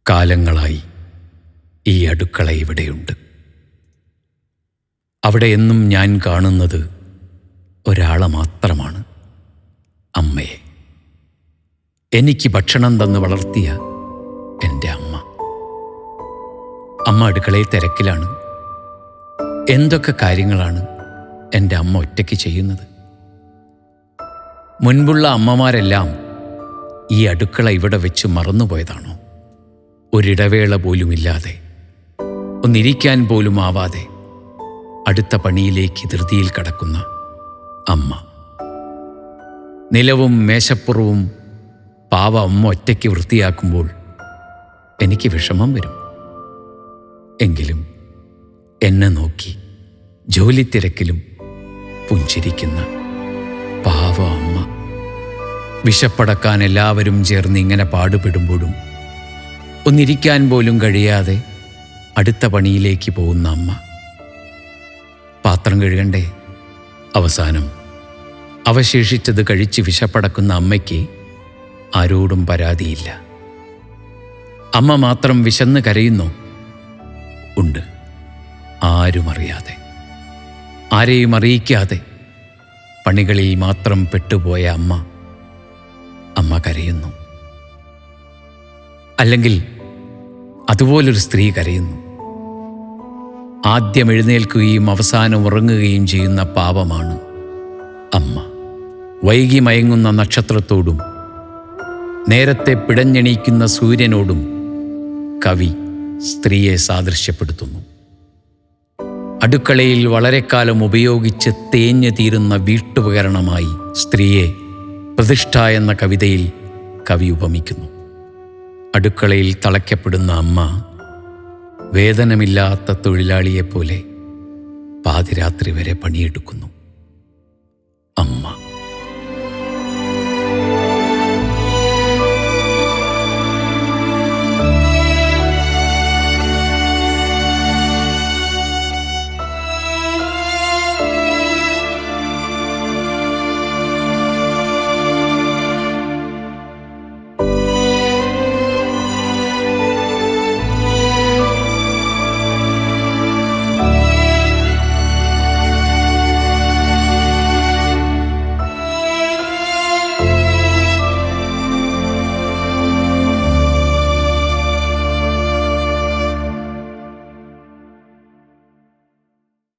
കാലങ്ങളായി ഈ അടുക്കള ഇവിടെയുണ്ട്. അവിടെ എന്നും ഞാൻ കാണുന്നത് ഒരാളെ മാത്രമാണ്, അമ്മയെ. എനിക്ക് ഭക്ഷണം തന്ന് വളർത്തിയ എൻ്റെ അമ്മ. അമ്മ അടുക്കളയിൽ തിരക്കിലാണ്. എന്തൊക്കെ കാര്യങ്ങളാണ് എൻ്റെ അമ്മ ഒറ്റയ്ക്ക് ചെയ്യുന്നത്. മുൻപുള്ള അമ്മമാരെല്ലാം ഈ അടുക്കള ഇവിടെ വെച്ച് മറന്നുപോയതാണോ? ഒരിടവേള പോലുമില്ലാതെ, ഒന്നിരിക്കാൻ പോലും ആവാതെ അടുത്ത പണിയിലേക്ക് ധൃതിയിൽ കടക്കുന്ന അമ്മ. നിലവും മേശപ്പുറവും പാവ അമ്മ ഒറ്റയ്ക്ക് വൃത്തിയാക്കുമ്പോൾ എനിക്ക് വിഷമം വരും. എങ്കിലും എന്നെ നോക്കി ജോലി തിരക്കിലും പുഞ്ചിരിക്കുന്ന പാവ അമ്മ. വിശപ്പടക്കാൻ എല്ലാവരും ചേർന്ന് ഇങ്ങനെ പാടുപെടുമ്പോഴും ഒന്നിരിക്കാൻ പോലും കഴിയാതെ അടുത്ത പണിയിലേക്ക് പോകുന്ന അമ്മ. പാത്രം കഴുകണ്ടേ? അവസാനം അവശേഷിച്ചത് കഴിച്ച് വിശപ്പടക്കുന്ന അമ്മയ്ക്ക് ആരോടും പരാതിയില്ല. അമ്മ മാത്രം വിശന്ന് കരയുന്നു. ഉണ്ട്, ആരും അറിയാതെ, ആരെയും അറിയിക്കാതെ പണികളിൽ മാത്രം പെട്ടുപോയ അമ്മ കരയുന്നു. അല്ലെങ്കിൽ അതുപോലൊരു സ്ത്രീ കരയുന്നു. ആദ്യം എഴുന്നേൽക്കുകയും അവസാനം ഉറങ്ങുകയും ചെയ്യുന്ന പാപമാണ് അമ്മ. വൈകി മയങ്ങുന്ന നക്ഷത്രത്തോടും നേരത്തെ പിടഞ്ഞെണീക്കുന്ന സൂര്യനോടും കവി സ്ത്രീയെ സാദൃശ്യപ്പെടുത്തുന്നു. അടുക്കളയിൽ വളരെക്കാലം ഉപയോഗിച്ച് തേഞ്ഞു തീരുന്ന വീട്ടുപകരണമായി സ്ത്രീയെ പ്രതിഷ്ഠ എന്ന കവിതയിൽ കവി ഉപമിക്കുന്നു. അടുക്കളയിൽ തളയ്ക്കപ്പെടുന്ന അമ്മ വേതനമില്ലാത്ത തൊഴിലാളിയെപ്പോലെ പാതിരാത്രി വരെ പണിയെടുക്കുന്നു.